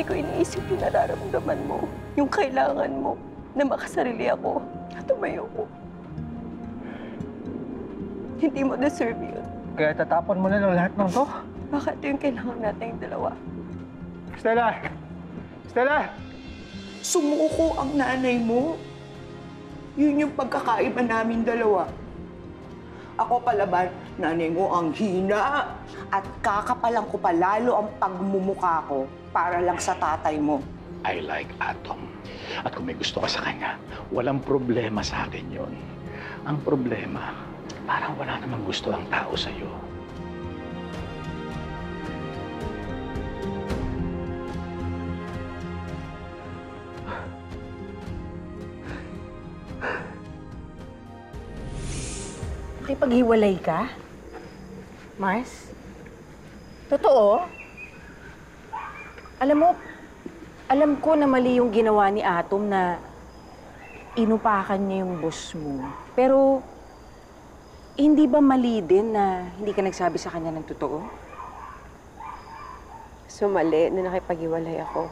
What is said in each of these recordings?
Hindi ko iniisip yung nararamdaman mo, yung kailangan mo na makasarili ako at tumayo ko. Hindi mo deserve yun. Kaya tatapon mo na lang lahat ng to? Bakit yung kailangan natin yung dalawa? Stella! Stella! Sumuko ang nanay mo. Yun yung pagkakaiba namin dalawa. Ako palaban, nanay mo ang hina. At kakapalan ko pa lalo ang pagmumukha ko para lang sa tatay mo. I like Atom. At kung may gusto ka sa kanya, walang problema sa akin yun. Ang problema, parang wala namang gusto ang tao sa'yo. Nakipaghiwalay ka? Mars? Totoo? Alam ko na mali yung ginawa ni Atom na inupakan niya yung boss mo. Pero, hindi ba mali din na hindi ka nagsabi sa kanya ng totoo? So mali na nakipag-iwalay ako.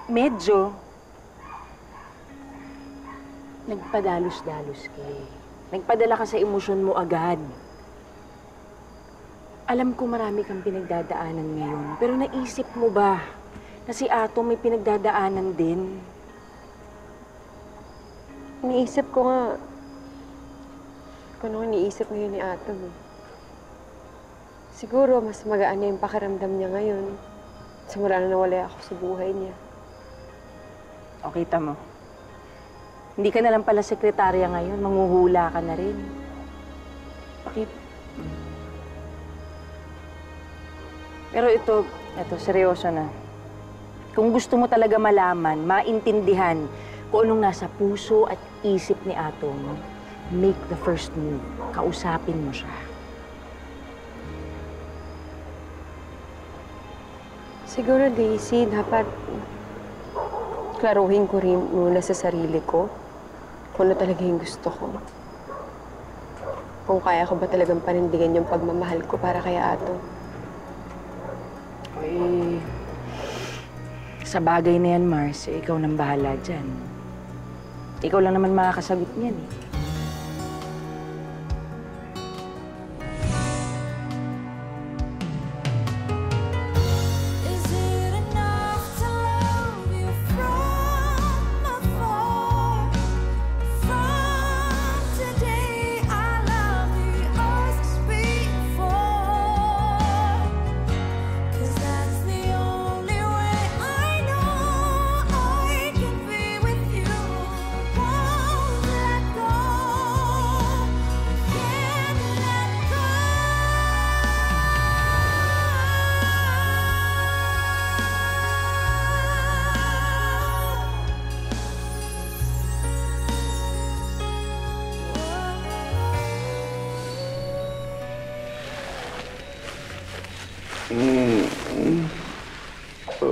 Medyo. Nagpadalos-dalos ka eh. Nagpadala ka sa emosyon mo agad. Alam ko marami kang pinagdadaanan ngayon, pero naisip mo ba na si Atom may pinagdadaanan din? Iniisip ko nga kung ano iniisip ngayon ni Atom eh. Siguro mas magaan na yung pakiramdam niya ngayon. Simula na nawala ako sa buhay niya. O, kita mo. Hindi ka na lang pala sekretarya ngayon, manghuhula ka na rin. Bakit? Pero ito, seryoso na. Kung gusto mo talaga malaman, maintindihan kung anong nasa puso at isip ni Atom, make the first move. Kausapin mo siya. Siguro, Daisy, dapat klaruhin ko rin muna sa sarili ko kung ano talaga yung gusto ko. Kung kaya ko ba talagang panindigan yung pagmamahal ko para kay Atom. Eh, sa bagay na yan, Mars, ikaw nang bahala dyan. Ikaw lang naman makakasagot niyan eh.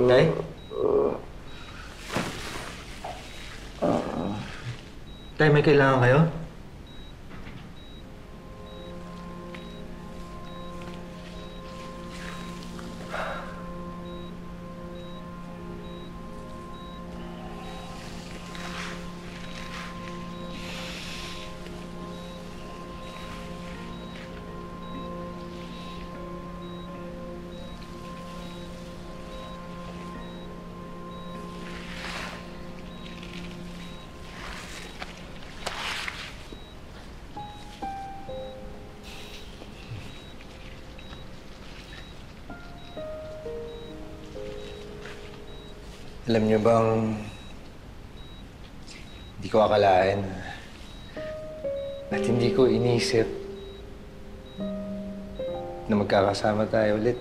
Tay? Tay, may kailangan kayo? Alam niyo bang hindi ko akalain at hindi ko inisip na magkakasama tayo ulit.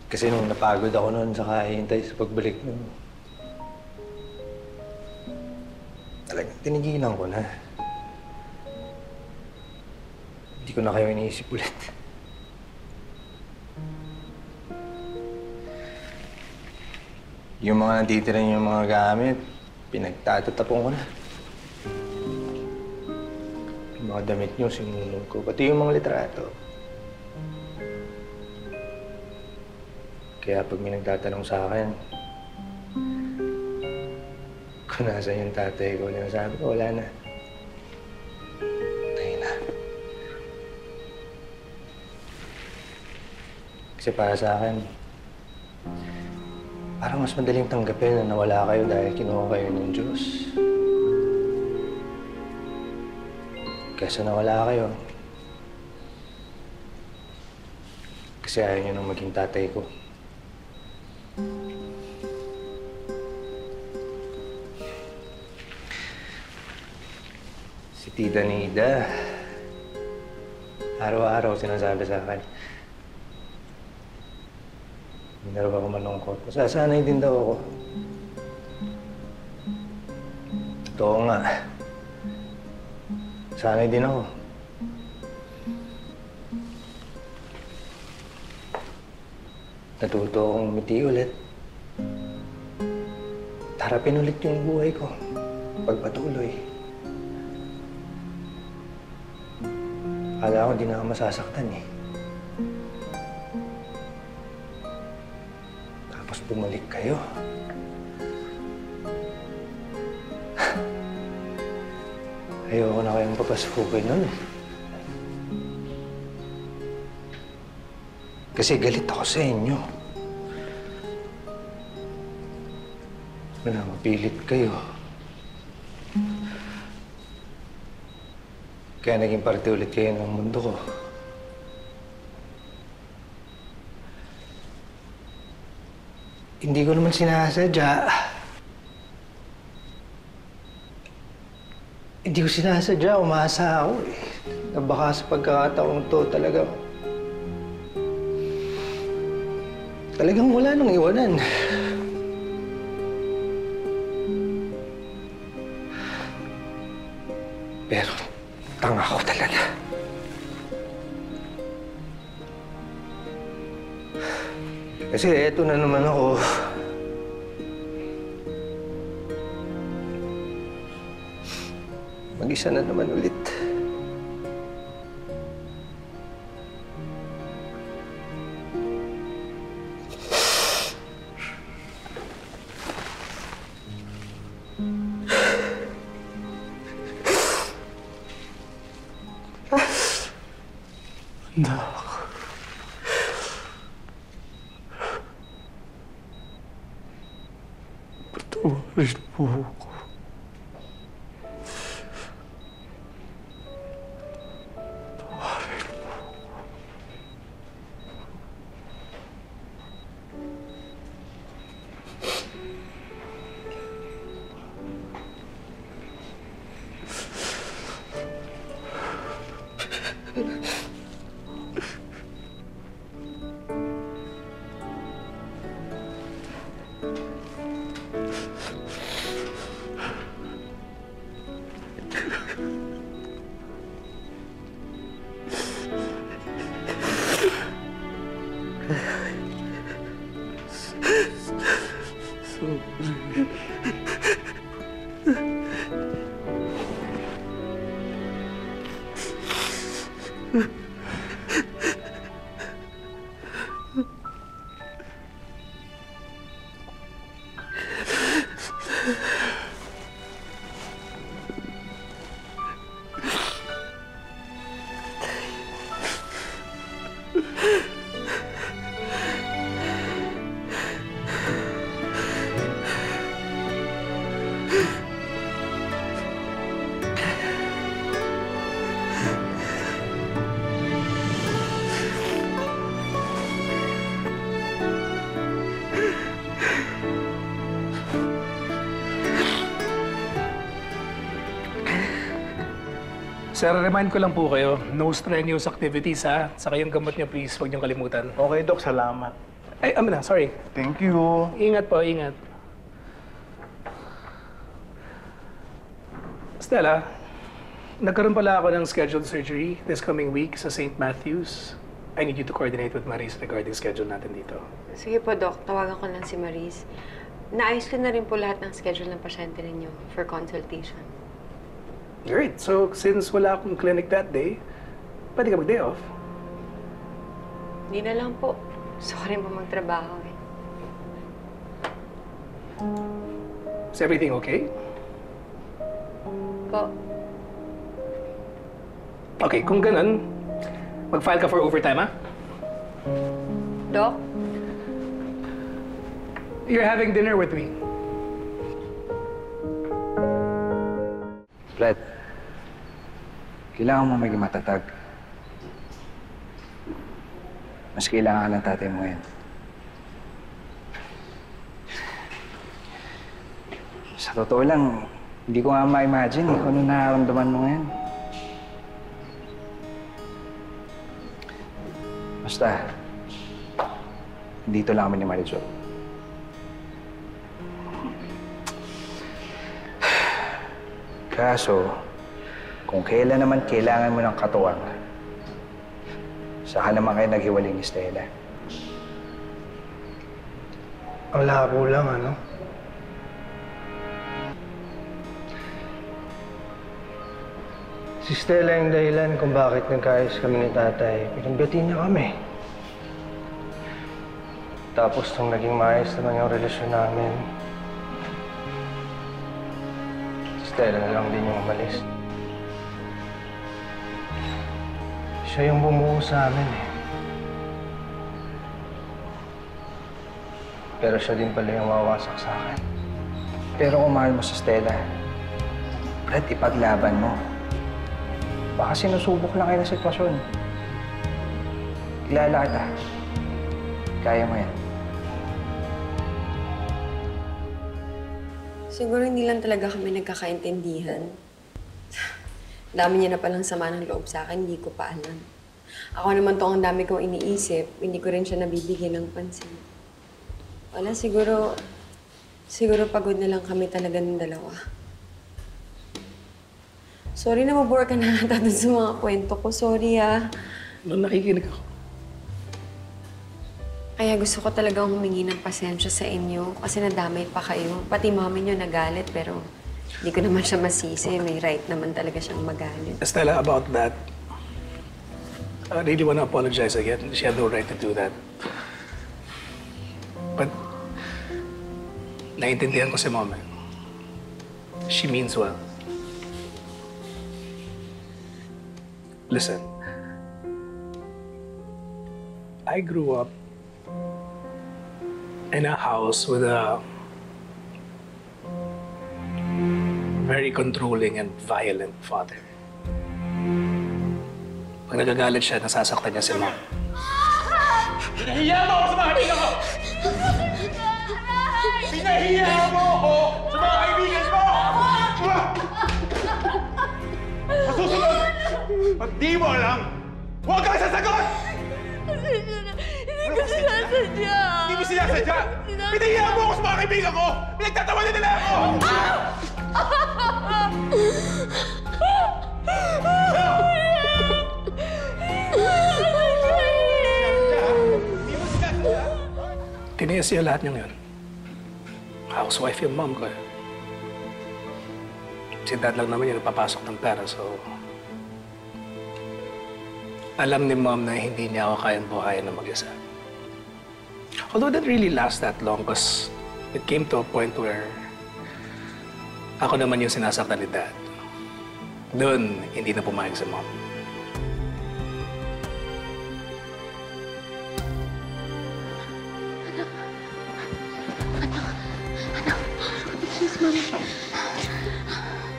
Kasi nung napagod ako noon sa kahihintay sa pagbalik mo, talagang tinigilan ko na. Hindi ko na kayo iniisip ulit. Yung mga natitira yung mga gamit, pinagtatatapon ko na. Yung mga damit niyo, sinunod ko. Pati yung mga litrato. Kaya pag may nagtatanong sa akin, kung nasaan yung tatay ko, sabi ko, wala na. Patay na. Kasi para sa akin, parang mas madaling tanggapin na nawala kayo dahil kinuha kayo ng Diyos. Kesa nawala kayo. Kasi ayaw niyo nang maging tatay ko. Si Tita Nida, araw-araw sinasabi sa akin, hindi na raw ako malungkot. Masasanay din daw ako. Totoo nga. Sanay din ako. Natuto akong umiti ulit. Harapin ulit yung buhay ko. Pagpatuloy. Akala ko di na ako masasaktan eh. Tapos bumalik kayo. Ayoko na kayong papasukin nun. Kasi galit ako sa inyo. Mapilit kayo. Kaya naging parte ulit kayo ng mundo ko. Hindi ko naman sinasadya. Hindi ko sinasadya. Umasa ako eh. Na baka sa pagkakataong to talagang wala nang iwanan. Pero tanga ko talaga. Kasi eto na naman ako. Mag-isa na naman ulit. Anak. Patawarin mo ako. Patawarin mo ako. Sir, remind ko lang po kayo, no strenuous activities ha. Saka yung gamot niyo, please, huwag niyong kalimutan. Okay, Dok. Salamat. Ay, sorry. Thank you. Ingat po, ingat. Stella, nagkaroon pala ako ng scheduled surgery this coming week sa St. Matthews. I need you to coordinate with Maris regarding schedule natin dito. Sige po, Doc. Tawagan ko lang si Maris. Naayos ko na rin po lahat ng schedule ng pasyente ninyo for consultation. Great. So, since wala akong clinic that day, pwede ka mag-day off. Hindi na lang po. Gusto ko rin po magtrabaho eh. Is everything okay? Po. Okay, kung ganun, mag-file ka for overtime, ha? Doc? You're having dinner with me. Fred, kailangan mo maging matatag. Mas kailangan ng tatay mo yan. Sa totoo lang, hindi ko nga ma-imagine kung ano nararamdaman mo ngayon. Basta, dito lang kami ni Marisol. Kaso, kung kailan naman kailangan mo ng katuwang, saka naman kayo naghiwaling ni Stella. Ang labo lang, ano? Si Stella yung dahilan kung bakit nagkaayos kami ni tatay. Pinagbati niya kami. Tapos nung naging maayos naman yung relasyon namin, si Stella na lang din yung umalis. Siya yung bumuo sa amin eh. Pero siya din pala yung mawawasak sa akin. Pero kung mahal mo si Stella, Brad, ipaglaban mo. Baka sinusubok lang kayo ng sitwasyon. Kilala kita. Kaya mo yan. Siguro hindi lang talaga kami nagkakaintindihan. Dami niya na palang sama ng loob sa akin, hindi ko pa alam. Ako naman to ang dami kong iniisip, hindi ko rin siya nabibigyan ng pansin. Wala, siguro pagod na lang kami talaga ng dalawa. Sorry na mabore ka na ata dun sa mga kwento ko. Sorry ah. Noon nakikinig ako. Kaya gusto ko talagang humingi ng pasensya sa inyo kasi nadamay pa kayo. Pati mami niyo nagalit pero hindi ko naman siya masisi. May right naman talaga siyang magalit. Stella, about that, I really want to apologize again. She had no right to do that. But, naiintindihan ko si Mom. She means well. Listen, I grew up in a house with a very controlling and violent father. Pag nagagalit siya, nasasaktan niya si Mom. Pinahiya mo ako sa mga kaibigan ko! Pinahiya mo ako sa mga kaibigan ko! Sa susunod, pag di mo alam, huwag kang sasagot! Hindi ko sinasadya! Hindi mo sinasadya! Pinahiya mo ako sa mga kaibigan ko! Pinagtatawa na nila ako! Tiniyas siya lahat niyang yun. Housewife yung mom ko. Si dad lang naman yung nagpapasok ng pera, so... Alam ni mom na hindi niya ako kayang buhayin na mag-isa. Although that really last that long, because it came to a point where ako naman yung sinasaktan ni dad. Doon, hindi na pumayag si mom.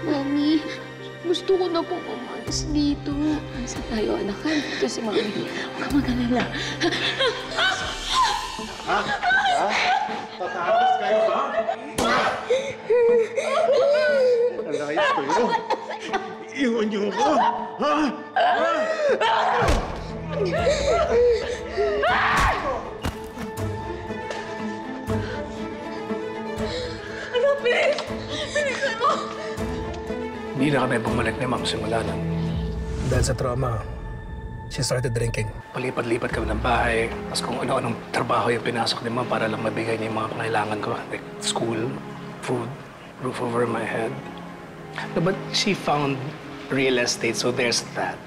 Mami, gusto ko na po umalis dito. Nasa tayo, anak ka? Dito si Mami. Huwag ka mag-alala. Tatapos kayo ba? Alayas kayo? Iwan niyo ako! Ha? Ano, please? Bilisan mo! Hindi na kami bumalik ni mom simula nun. Dahil sa trauma, she started drinking. Palipat-lipat kami ng bahay. Tapos kung ano-anong trabaho yung pinasok ni mom para lang mabigay niya yung mga pangailangan ko. Like school, food, roof over my head. No, but she found real estate, so there's that.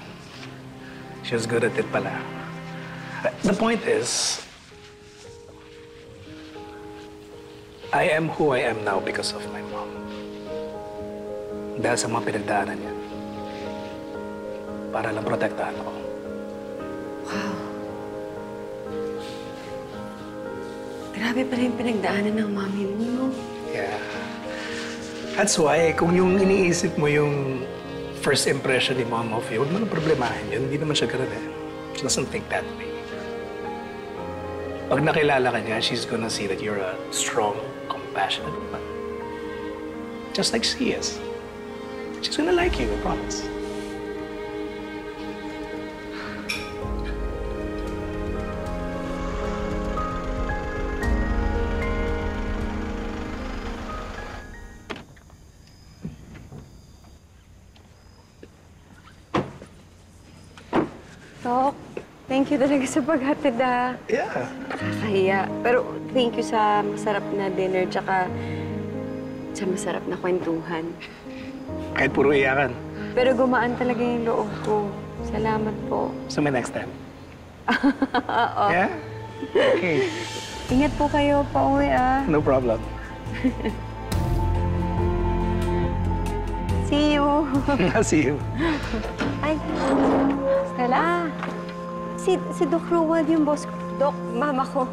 She was good at it pala. The point is, I am who I am now because of my mom. Dahil sa mga pinagdaanan niya. Para lang protektahan ako. Wow. Grabe pala yung pinagdaanan ng mami mo, no? Yeah. That's why, kung yung iniisip mo yung first impression ni mom of you, huwag mo nang problemahin yun. Hindi naman siya ganun eh. She doesn't think that way. Pag nakilala ka niya, she's gonna see that you're a strong, compassionate woman. Just like she is. She's gonna like you, I promise. Tok, thank you talaga sa paghatid, ah. Yeah. Nakakahiya. Pero thank you sa masarap na dinner, tsaka sa masarap na kwentuhan. Kahit puro iyakan. Pero gumaan talaga yung loob ko. Salamat po. So may next time. Oo. Yeah? Okay. Ingat po kayo, pauwi, ah. No problem. See you. See you. Ay, Stella. Si Doc Roald, yung boss ko. Doc, mama ko.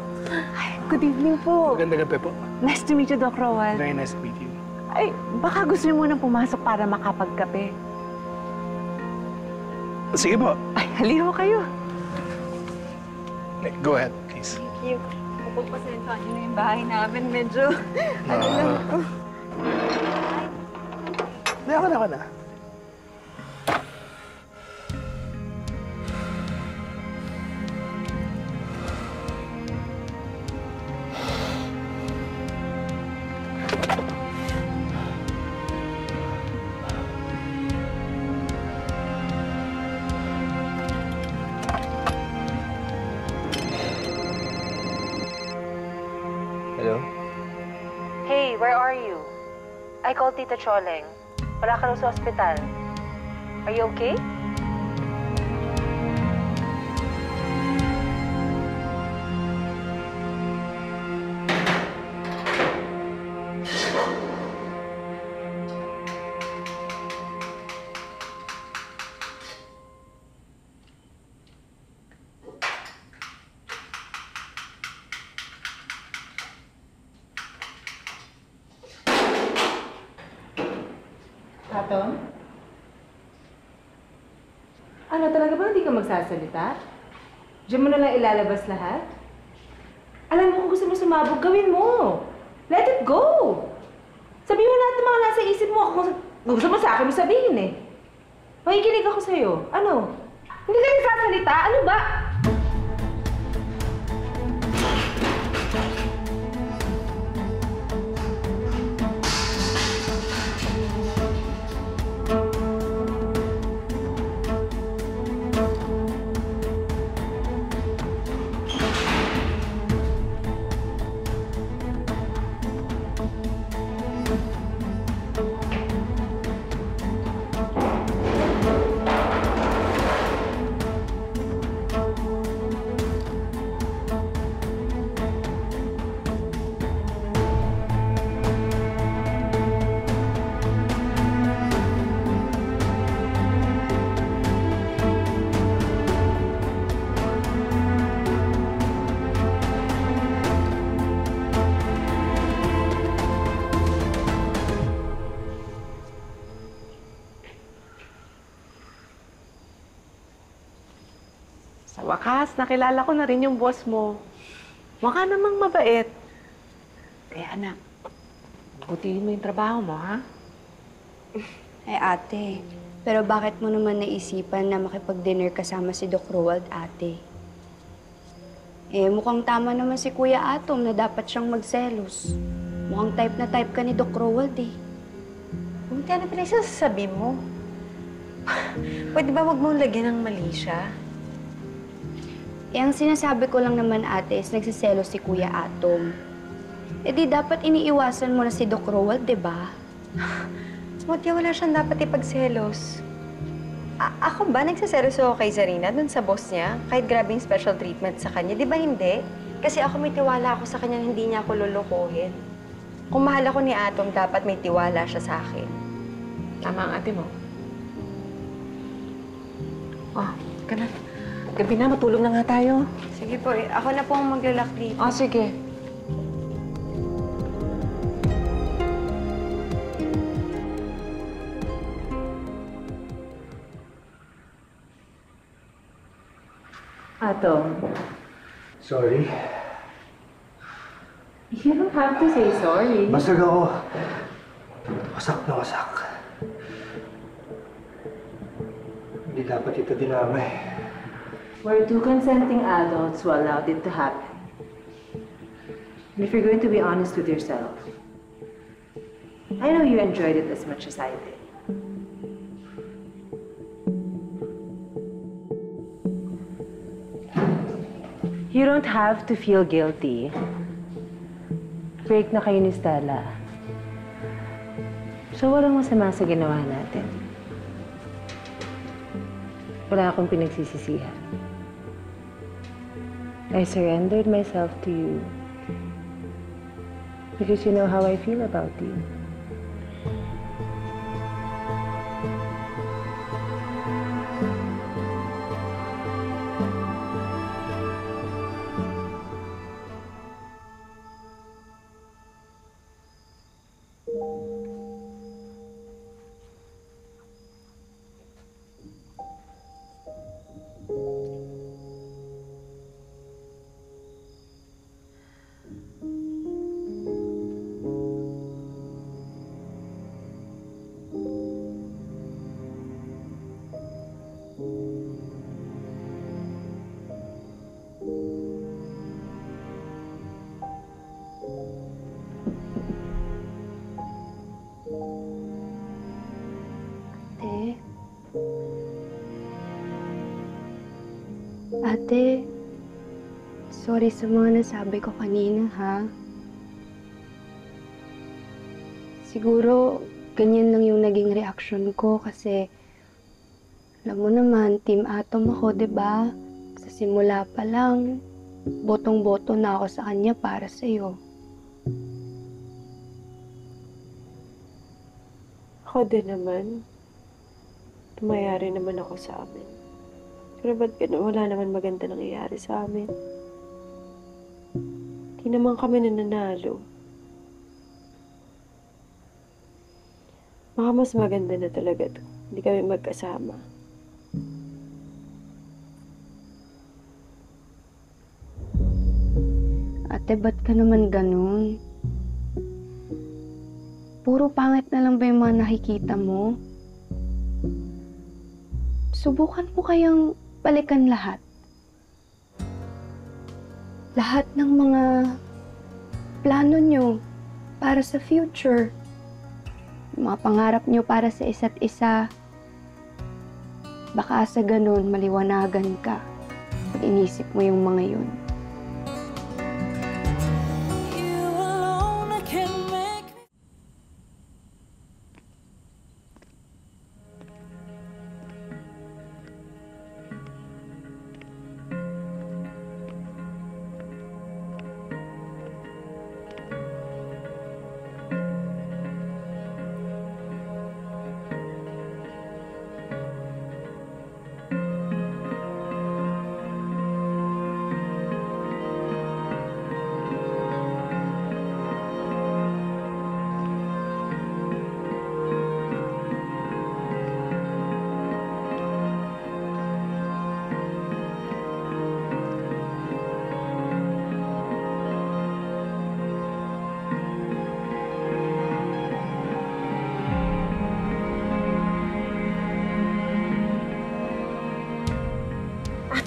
Ay, good evening po. Maganda gabi po. Nice to meet you, Doc Roald. Very nice to meet you. Ay, baka gusto niyo munang pumasok para makapagkape. Sige po. Ay, haliho kayo. Go ahead, please. Thank you. Pagpasensyahan niyo na yung bahay namin. Medyo, ano lang ako. Ako na. Hello? Hey, where are you? I called Tita Choleng. Wala ka raw sa ospital. Are you okay? Atom? Ano, talaga ba hindi ka magsasalita? Diyan mo na lang ilalabas lahat? Alam mo, kung gusto mo sumabog, gawin mo. Let it go. Sabihin mo lahat ng mga nasa isip mo. Kung gusto mo sa akin, mo sabihin eh. Makikinig ako sa'yo. Ano? Hindi ka nagsasalita? Ano ba? Sa wakas, nakilala ko na rin yung boss mo. Mukha namang mabait. Kaya anak, butihin mo yung trabaho mo, ha? Ay ate, pero bakit mo naman naisipan na makipag-dinner kasama si Doc Roald, ate? Eh, mukhang tama naman si Kuya Atom na dapat siyang magselos. Mukhang type na type ka ni Doc Roald eh. Kung ano pinagsasabi mo? Pwede ba wag mong lagyan ng mali siya? Eh, ang sinasabi ko lang naman, ate, is nagsiselos si Kuya Atom. Eh di dapat iniiwasan mo na si Doc Roald, di ba? Smoothie, wala siyang dapat ipagselos. Ako ba nagsaselos ako kay Zarina dun sa boss niya? Kahit grabing special treatment sa kanya, di ba hindi? Kasi ako may tiwala ako sa kanya, hindi niya ako lulukuhin. Kung mahal ako ni Atom, dapat may tiwala siya sa akin. Tama ang ate mo. Oh, ka na. Gabi na, matulog na nga tayo. Sige po, ako na po ang maglalak dito. Oh, sige. Atom, Sorry. you don't have to say sorry. Basag ako. Wasak na wasak. Hindi dapat ito dinamay. We're two consenting adults who allowed it to happen. And if you're going to be honest with yourself, I know you enjoyed it as much as I did. You don't have to feel guilty. Break na kayo ni Stella. So, walang masama sa ginawa natin. Wala akong pinagsisisihan. I surrendered myself to you because you know how I feel about you. Ate, sorry sa mga nasabi ko kanina, ha? Siguro, ganyan lang yung naging reaksyon ko kasi alam mo naman, Team Atom ako, 'di ba? Sa simula pa lang, botong-boto na ako sa kanya para sa'yo. Ako din naman. Tumayari naman ako sa amin. Pero ba't ganun? Wala naman maganda nangyayari sa amin. Di naman kami nananalo. Baka mas maganda na talaga to. Hindi kami magkasama. Ate, ba't ka naman ganun? Puro pangit na lang ba yung mga nakikita mo? Subukan mo kayang balikan lahat. Lahat ng mga plano nyo para sa future. Yung mga pangarap nyo para sa isa't isa. Baka sa ganun, maliwanagan ka. Pag inisip mo yung mga yun.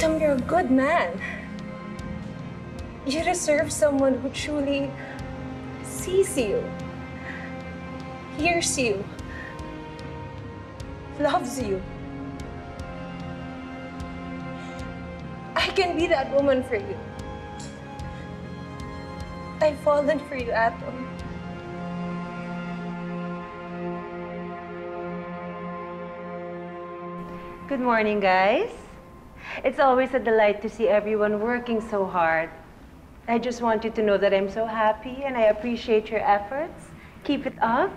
Atom, you're a good man. You deserve someone who truly sees you, hears you, loves you. I can be that woman for you. I've fallen for you, Atom. Good morning, guys. It's always a delight to see everyone working so hard. I just want you to know that I'm so happy and I appreciate your efforts. Keep it up.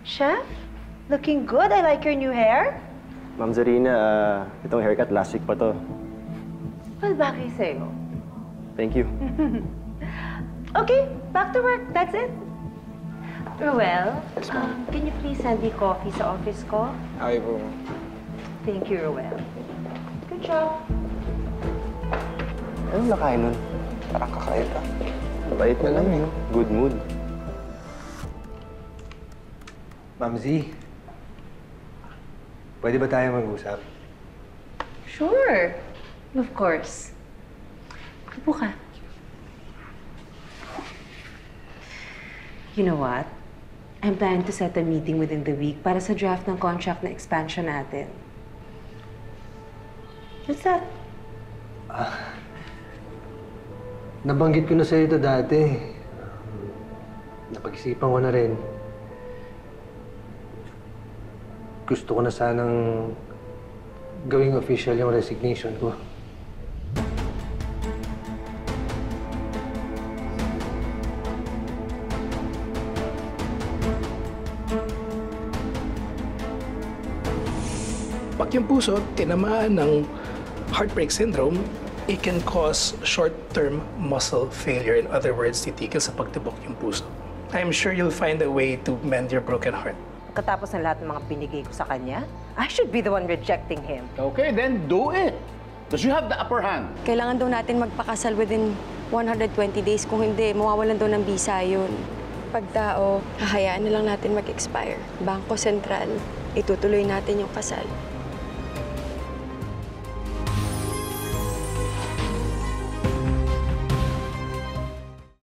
Chef, looking good. I like your new hair. Ma'am Zarina, itong haircut last week pa to. Well, bagay sa'yo. Thank you. Okay, back to work. That's it. Ruel, can you please send me coffee sa office ko? Okay po. Thank you, Ruel. Good job. Anong nakain nun? Parang kakaiba. Mabait na lang eh. Good mood. Ma'am Z, pwede ba tayo mag-usap? Sure. Of course. Upo ka. You know what? I'm planning to set a meeting within the week para sa draft ng contract na expansion natin. What's that? Nabanggit ko na sa'yo ito dati. Napag-isipan ko na rin. Gusto ko na sanang gawing official yung resignation ko. Pag yung puso tinamaan ng heartbreak syndrome, it can cause short-term muscle failure. In other words, titigil sa pagtibok yung puso. I'm sure you'll find a way to mend your broken heart. Pagkatapos ng lahat ng mga binigay ko sa kanya, I should be the one rejecting him. Okay, then do it. Because you have the upper hand. Kailangan daw natin magpakasal within 120 days. Kung hindi, mawawalan daw ng visa yun. Pag tao, hahayaan na lang natin mag-expire. Bangko Sentral, itutuloy natin yung kasal.